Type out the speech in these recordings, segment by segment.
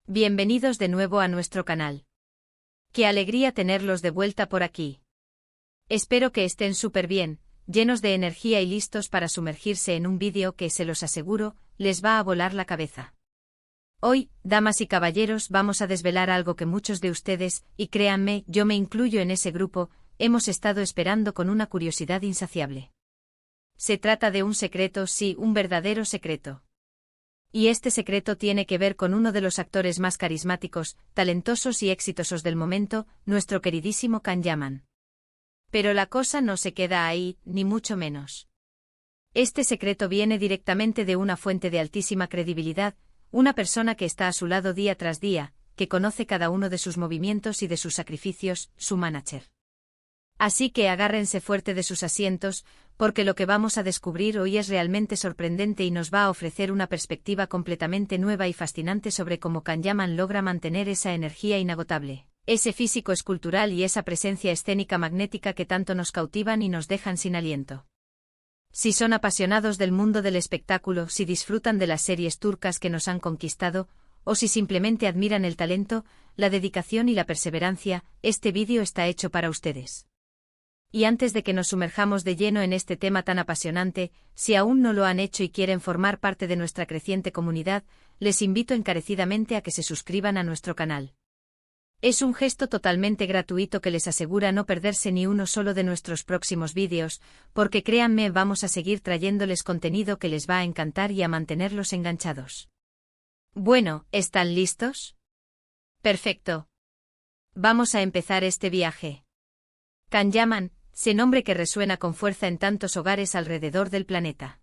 Bienvenidos de nuevo a nuestro canal. Qué alegría tenerlos de vuelta por aquí. Espero que estén súper bien, llenos de energía y listos para sumergirse en un vídeo que, se los aseguro, les va a volar la cabeza. Hoy, damas y caballeros, vamos a desvelar algo que muchos de ustedes, y créanme, yo me incluyo en ese grupo, hemos estado esperando con una curiosidad insaciable. Se trata de un secreto, sí, un verdadero secreto. Y este secreto tiene que ver con uno de los actores más carismáticos, talentosos y exitosos del momento, nuestro queridísimo Can Yaman. Pero la cosa no se queda ahí, ni mucho menos. Este secreto viene directamente de una fuente de altísima credibilidad, una persona que está a su lado día tras día, que conoce cada uno de sus movimientos y de sus sacrificios, su manager. Así que agárrense fuerte de sus asientos, porque lo que vamos a descubrir hoy es realmente sorprendente y nos va a ofrecer una perspectiva completamente nueva y fascinante sobre cómo Can Yaman logra mantener esa energía inagotable, ese físico escultural y esa presencia escénica magnética que tanto nos cautivan y nos dejan sin aliento. Si son apasionados del mundo del espectáculo, si disfrutan de las series turcas que nos han conquistado, o si simplemente admiran el talento, la dedicación y la perseverancia, este vídeo está hecho para ustedes. Y antes de que nos sumerjamos de lleno en este tema tan apasionante, si aún no lo han hecho y quieren formar parte de nuestra creciente comunidad, les invito encarecidamente a que se suscriban a nuestro canal. Es un gesto totalmente gratuito que les asegura no perderse ni uno solo de nuestros próximos vídeos, porque créanme, vamos a seguir trayéndoles contenido que les va a encantar y a mantenerlos enganchados. Bueno, ¿están listos? Perfecto. Vamos a empezar este viaje. Can Yaman, ese nombre que resuena con fuerza en tantos hogares alrededor del planeta.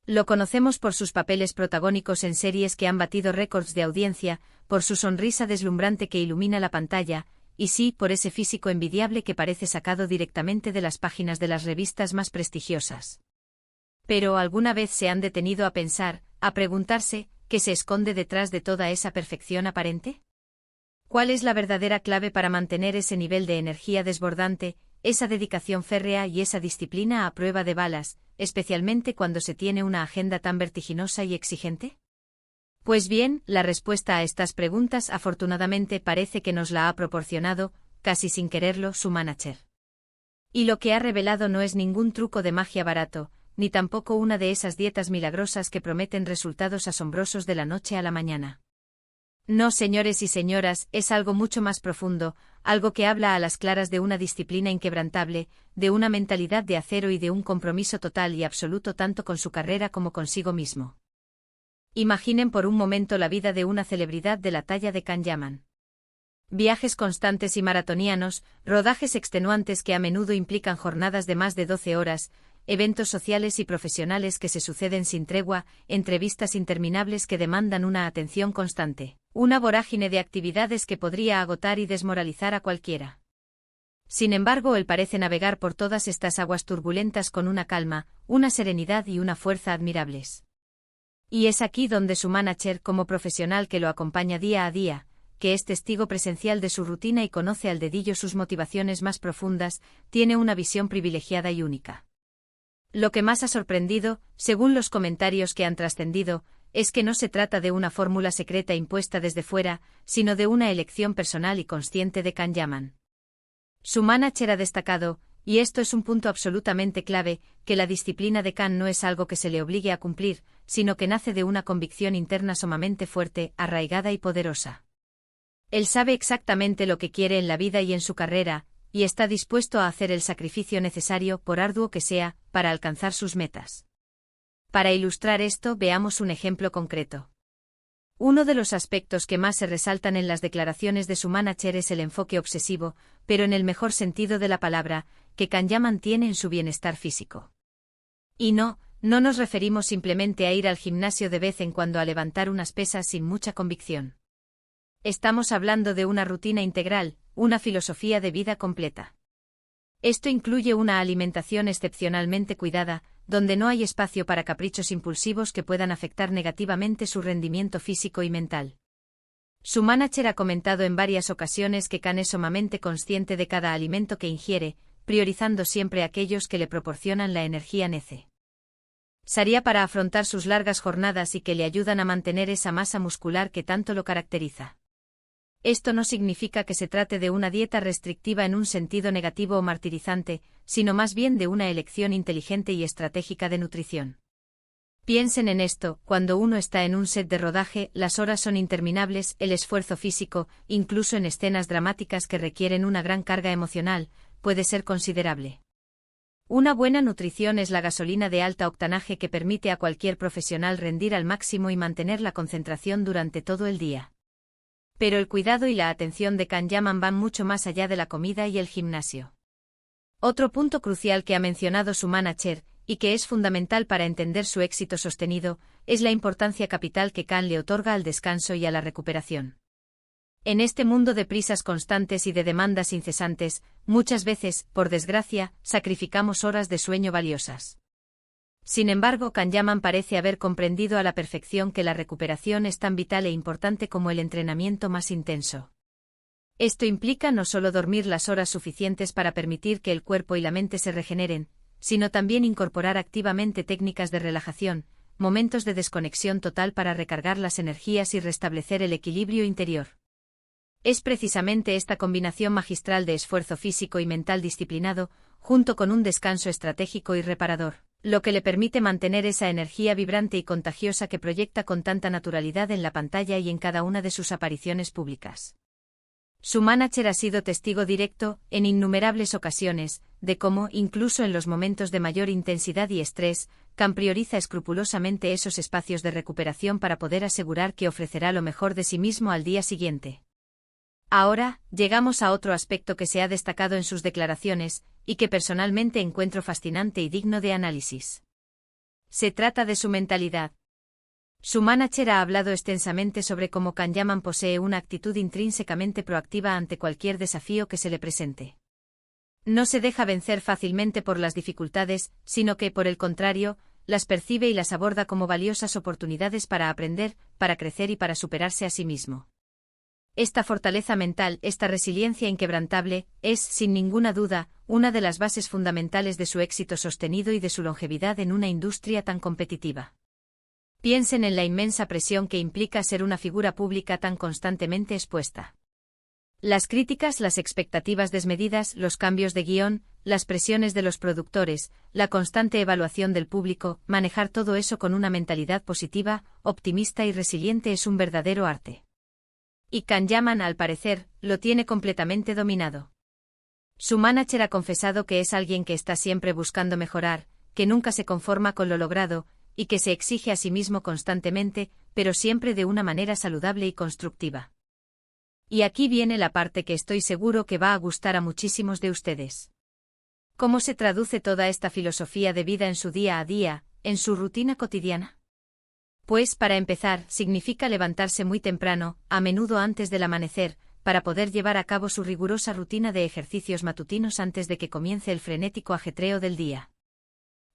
Lo conocemos por sus papeles protagónicos en series que han batido récords de audiencia, por su sonrisa deslumbrante que ilumina la pantalla, y sí, por ese físico envidiable que parece sacado directamente de las páginas de las revistas más prestigiosas. Pero ¿alguna vez se han detenido a pensar, a preguntarse, qué se esconde detrás de toda esa perfección aparente? ¿Cuál es la verdadera clave para mantener ese nivel de energía desbordante, esa dedicación férrea y esa disciplina a prueba de balas, especialmente cuando se tiene una agenda tan vertiginosa y exigente? Pues bien, la respuesta a estas preguntas afortunadamente parece que nos la ha proporcionado, casi sin quererlo, su manager. Y lo que ha revelado no es ningún truco de magia barato, ni tampoco una de esas dietas milagrosas que prometen resultados asombrosos de la noche a la mañana. No, señores y señoras, es algo mucho más profundo, algo que habla a las claras de una disciplina inquebrantable, de una mentalidad de acero y de un compromiso total y absoluto tanto con su carrera como consigo mismo. Imaginen por un momento la vida de una celebridad de la talla de Can Yaman. Viajes constantes y maratonianos, rodajes extenuantes que a menudo implican jornadas de más de 12 horas, eventos sociales y profesionales que se suceden sin tregua, entrevistas interminables que demandan una atención constante, una vorágine de actividades que podría agotar y desmoralizar a cualquiera. Sin embargo, él parece navegar por todas estas aguas turbulentas con una calma, una serenidad y una fuerza admirables. Y es aquí donde su manager, como profesional que lo acompaña día a día, que es testigo presencial de su rutina y conoce al dedillo sus motivaciones más profundas, tiene una visión privilegiada y única. Lo que más ha sorprendido, según los comentarios que han trascendido, es que no se trata de una fórmula secreta impuesta desde fuera, sino de una elección personal y consciente de Can Yaman. Su manager ha destacado, y esto es un punto absolutamente clave, que la disciplina de Can no es algo que se le obligue a cumplir, sino que nace de una convicción interna sumamente fuerte, arraigada y poderosa. Él sabe exactamente lo que quiere en la vida y en su carrera, y está dispuesto a hacer el sacrificio necesario, por arduo que sea, para alcanzar sus metas. Para ilustrar esto, veamos un ejemplo concreto. Uno de los aspectos que más se resaltan en las declaraciones de su manager es el enfoque obsesivo, pero en el mejor sentido de la palabra, que Can Yaman tiene en su bienestar físico. Y no nos referimos simplemente a ir al gimnasio de vez en cuando a levantar unas pesas sin mucha convicción. Estamos hablando de una rutina integral, una filosofía de vida completa. Esto incluye una alimentación excepcionalmente cuidada, donde no hay espacio para caprichos impulsivos que puedan afectar negativamente su rendimiento físico y mental. Su manager ha comentado en varias ocasiones que Can es sumamente consciente de cada alimento que ingiere, priorizando siempre aquellos que le proporcionan la energía necesaria. Saría para afrontar sus largas jornadas y que le ayudan a mantener esa masa muscular que tanto lo caracteriza. Esto no significa que se trate de una dieta restrictiva en un sentido negativo o martirizante, sino más bien de una elección inteligente y estratégica de nutrición. Piensen en esto: cuando uno está en un set de rodaje, las horas son interminables, el esfuerzo físico, incluso en escenas dramáticas que requieren una gran carga emocional, puede ser considerable. Una buena nutrición es la gasolina de alta octanaje que permite a cualquier profesional rendir al máximo y mantener la concentración durante todo el día. Pero el cuidado y la atención de Can Yaman van mucho más allá de la comida y el gimnasio. Otro punto crucial que ha mencionado su manager, y que es fundamental para entender su éxito sostenido, es la importancia capital que Can le otorga al descanso y a la recuperación. En este mundo de prisas constantes y de demandas incesantes, muchas veces, por desgracia, sacrificamos horas de sueño valiosas. Sin embargo, Can Yaman parece haber comprendido a la perfección que la recuperación es tan vital e importante como el entrenamiento más intenso. Esto implica no solo dormir las horas suficientes para permitir que el cuerpo y la mente se regeneren, sino también incorporar activamente técnicas de relajación, momentos de desconexión total para recargar las energías y restablecer el equilibrio interior. Es precisamente esta combinación magistral de esfuerzo físico y mental disciplinado, junto con un descanso estratégico y reparador, lo que le permite mantener esa energía vibrante y contagiosa que proyecta con tanta naturalidad en la pantalla y en cada una de sus apariciones públicas. Su manager ha sido testigo directo, en innumerables ocasiones, de cómo, incluso en los momentos de mayor intensidad y estrés, Can prioriza escrupulosamente esos espacios de recuperación para poder asegurar que ofrecerá lo mejor de sí mismo al día siguiente. Ahora, llegamos a otro aspecto que se ha destacado en sus declaraciones, y que personalmente encuentro fascinante y digno de análisis. Se trata de su mentalidad. Su manager ha hablado extensamente sobre cómo Can Yaman posee una actitud intrínsecamente proactiva ante cualquier desafío que se le presente. No se deja vencer fácilmente por las dificultades, sino que, por el contrario, las percibe y las aborda como valiosas oportunidades para aprender, para crecer y para superarse a sí mismo. Esta fortaleza mental, esta resiliencia inquebrantable, es, sin ninguna duda, una de las bases fundamentales de su éxito sostenido y de su longevidad en una industria tan competitiva. Piensen en la inmensa presión que implica ser una figura pública tan constantemente expuesta. Las críticas, las expectativas desmedidas, los cambios de guión, las presiones de los productores, la constante evaluación del público, manejar todo eso con una mentalidad positiva, optimista y resiliente es un verdadero arte. Y Can Yaman, al parecer, lo tiene completamente dominado. Su manager ha confesado que es alguien que está siempre buscando mejorar, que nunca se conforma con lo logrado, y que se exige a sí mismo constantemente, pero siempre de una manera saludable y constructiva. Y aquí viene la parte que estoy seguro que va a gustar a muchísimos de ustedes. ¿Cómo se traduce toda esta filosofía de vida en su día a día, en su rutina cotidiana? Pues, para empezar, significa levantarse muy temprano, a menudo antes del amanecer, para poder llevar a cabo su rigurosa rutina de ejercicios matutinos antes de que comience el frenético ajetreo del día.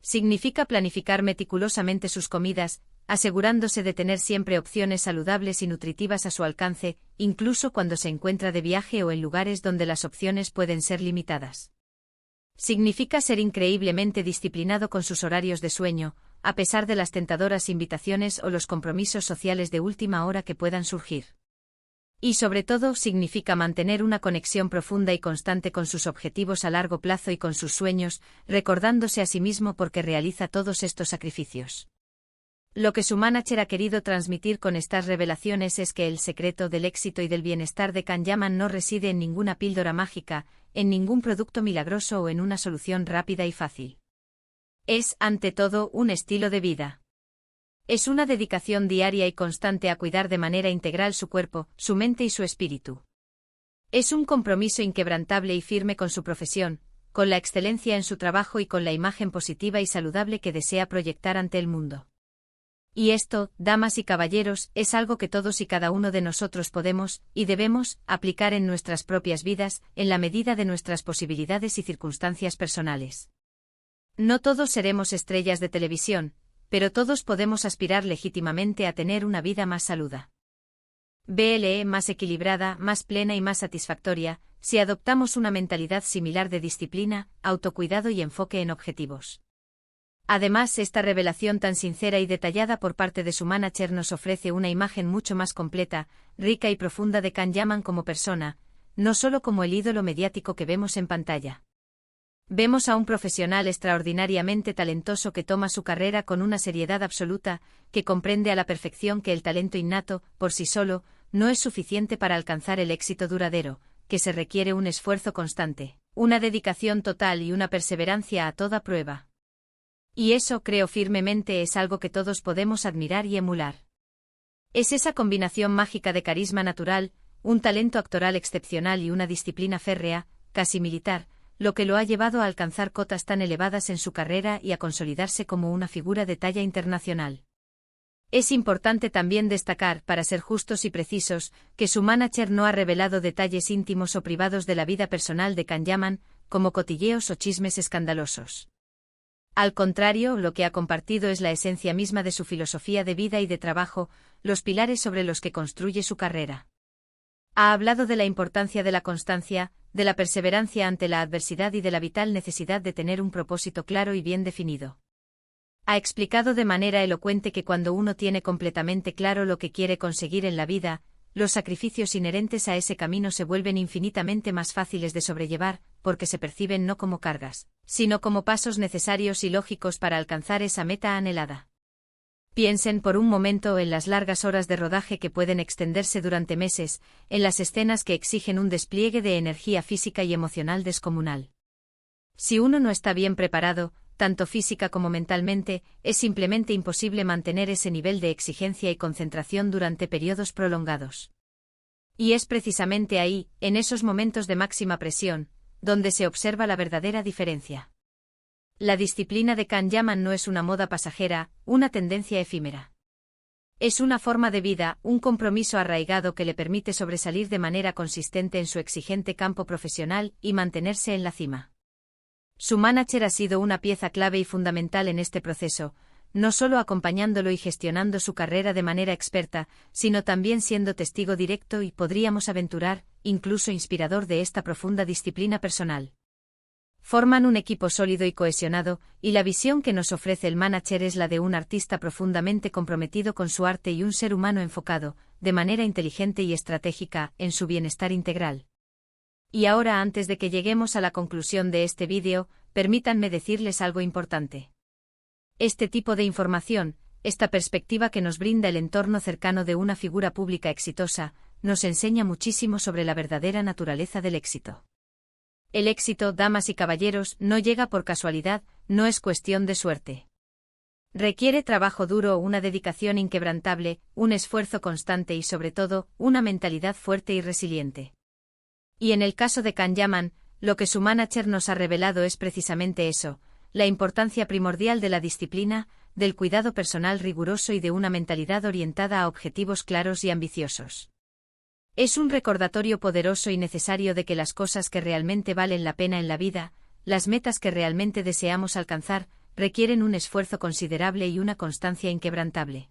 Significa planificar meticulosamente sus comidas, asegurándose de tener siempre opciones saludables y nutritivas a su alcance, incluso cuando se encuentra de viaje o en lugares donde las opciones pueden ser limitadas. Significa ser increíblemente disciplinado con sus horarios de sueño, a pesar de las tentadoras invitaciones o los compromisos sociales de última hora que puedan surgir. Y sobre todo, significa mantener una conexión profunda y constante con sus objetivos a largo plazo y con sus sueños, recordándose a sí mismo por qué realiza todos estos sacrificios. Lo que su manager ha querido transmitir con estas revelaciones es que el secreto del éxito y del bienestar de Can Yaman no reside en ninguna píldora mágica, en ningún producto milagroso o en una solución rápida y fácil. Es, ante todo, un estilo de vida. Es una dedicación diaria y constante a cuidar de manera integral su cuerpo, su mente y su espíritu. Es un compromiso inquebrantable y firme con su profesión, con la excelencia en su trabajo y con la imagen positiva y saludable que desea proyectar ante el mundo. Y esto, damas y caballeros, es algo que todos y cada uno de nosotros podemos, y debemos, aplicar en nuestras propias vidas, en la medida de nuestras posibilidades y circunstancias personales. No todos seremos estrellas de televisión, pero todos podemos aspirar legítimamente a tener una vida más saludable, más equilibrada, más plena y más satisfactoria, si adoptamos una mentalidad similar de disciplina, autocuidado y enfoque en objetivos. Además, esta revelación tan sincera y detallada por parte de su manager nos ofrece una imagen mucho más completa, rica y profunda de Can Yaman como persona, no solo como el ídolo mediático que vemos en pantalla. Vemos a un profesional extraordinariamente talentoso que toma su carrera con una seriedad absoluta, que comprende a la perfección que el talento innato, por sí solo, no es suficiente para alcanzar el éxito duradero, que se requiere un esfuerzo constante, una dedicación total y una perseverancia a toda prueba. Y eso, creo firmemente, es algo que todos podemos admirar y emular. Es esa combinación mágica de carisma natural, un talento actoral excepcional y una disciplina férrea, casi militar, lo que lo ha llevado a alcanzar cotas tan elevadas en su carrera y a consolidarse como una figura de talla internacional. Es importante también destacar, para ser justos y precisos, que su manager no ha revelado detalles íntimos o privados de la vida personal de Can Yaman, como cotilleos o chismes escandalosos. Al contrario, lo que ha compartido es la esencia misma de su filosofía de vida y de trabajo, los pilares sobre los que construye su carrera. Ha hablado de la importancia de la constancia, de la perseverancia ante la adversidad y de la vital necesidad de tener un propósito claro y bien definido. Ha explicado de manera elocuente que cuando uno tiene completamente claro lo que quiere conseguir en la vida, los sacrificios inherentes a ese camino se vuelven infinitamente más fáciles de sobrellevar, porque se perciben no como cargas, sino como pasos necesarios y lógicos para alcanzar esa meta anhelada. Piensen por un momento en las largas horas de rodaje que pueden extenderse durante meses, en las escenas que exigen un despliegue de energía física y emocional descomunal. Si uno no está bien preparado, tanto física como mentalmente, es simplemente imposible mantener ese nivel de exigencia y concentración durante periodos prolongados. Y es precisamente ahí, en esos momentos de máxima presión, donde se observa la verdadera diferencia. La disciplina de Can Yaman no es una moda pasajera, una tendencia efímera. Es una forma de vida, un compromiso arraigado que le permite sobresalir de manera consistente en su exigente campo profesional y mantenerse en la cima. Su manager ha sido una pieza clave y fundamental en este proceso, no solo acompañándolo y gestionando su carrera de manera experta, sino también siendo testigo directo y, podríamos aventurar, incluso inspirador de esta profunda disciplina personal. Forman un equipo sólido y cohesionado, y la visión que nos ofrece el manager es la de un artista profundamente comprometido con su arte y un ser humano enfocado, de manera inteligente y estratégica, en su bienestar integral. Y ahora, antes de que lleguemos a la conclusión de este vídeo, permítanme decirles algo importante. Este tipo de información, esta perspectiva que nos brinda el entorno cercano de una figura pública exitosa, nos enseña muchísimo sobre la verdadera naturaleza del éxito. El éxito, damas y caballeros, no llega por casualidad, no es cuestión de suerte. Requiere trabajo duro, una dedicación inquebrantable, un esfuerzo constante y, sobre todo, una mentalidad fuerte y resiliente. Y en el caso de Can Yaman, lo que su manager nos ha revelado es precisamente eso, la importancia primordial de la disciplina, del cuidado personal riguroso y de una mentalidad orientada a objetivos claros y ambiciosos. Es un recordatorio poderoso y necesario de que las cosas que realmente valen la pena en la vida, las metas que realmente deseamos alcanzar, requieren un esfuerzo considerable y una constancia inquebrantable.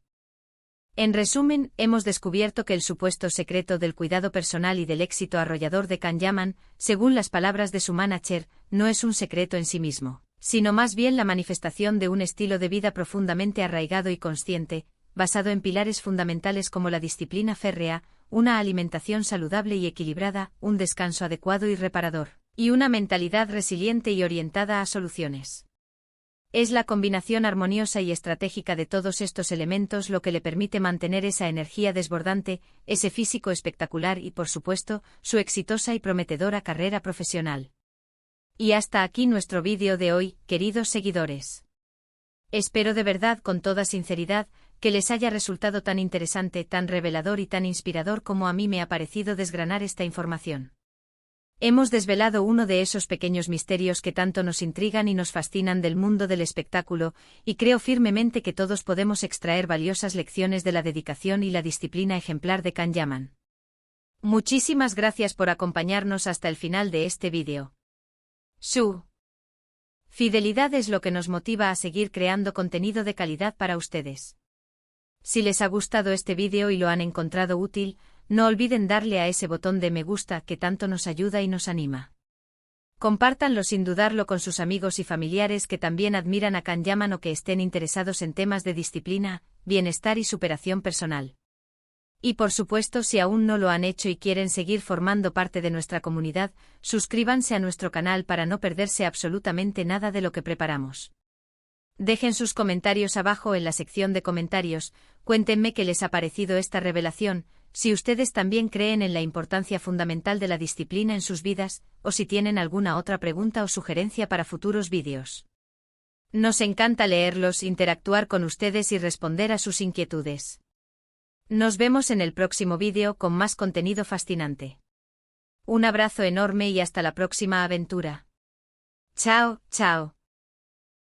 En resumen, hemos descubierto que el supuesto secreto del cuidado personal y del éxito arrollador de Can Yaman, según las palabras de su manager, no es un secreto en sí mismo, sino más bien la manifestación de un estilo de vida profundamente arraigado y consciente, basado en pilares fundamentales como la disciplina férrea, una alimentación saludable y equilibrada, un descanso adecuado y reparador, y una mentalidad resiliente y orientada a soluciones. Es la combinación armoniosa y estratégica de todos estos elementos lo que le permite mantener esa energía desbordante, ese físico espectacular y, por supuesto, su exitosa y prometedora carrera profesional. Y hasta aquí nuestro vídeo de hoy, queridos seguidores. Espero de verdad, con toda sinceridad, que les haya resultado tan interesante, tan revelador y tan inspirador como a mí me ha parecido desgranar esta información. Hemos desvelado uno de esos pequeños misterios que tanto nos intrigan y nos fascinan del mundo del espectáculo, y creo firmemente que todos podemos extraer valiosas lecciones de la dedicación y la disciplina ejemplar de Can Yaman. Muchísimas gracias por acompañarnos hasta el final de este vídeo. Su fidelidad es lo que nos motiva a seguir creando contenido de calidad para ustedes. Si les ha gustado este vídeo y lo han encontrado útil, no olviden darle a ese botón de me gusta que tanto nos ayuda y nos anima. Compártanlo sin dudarlo con sus amigos y familiares que también admiran a Can Yaman o que estén interesados en temas de disciplina, bienestar y superación personal. Y por supuesto, si aún no lo han hecho y quieren seguir formando parte de nuestra comunidad, suscríbanse a nuestro canal para no perderse absolutamente nada de lo que preparamos. Dejen sus comentarios abajo en la sección de comentarios, cuéntenme qué les ha parecido esta revelación, si ustedes también creen en la importancia fundamental de la disciplina en sus vidas, o si tienen alguna otra pregunta o sugerencia para futuros vídeos. Nos encanta leerlos, interactuar con ustedes y responder a sus inquietudes. Nos vemos en el próximo vídeo con más contenido fascinante. Un abrazo enorme y hasta la próxima aventura. Chao, chao.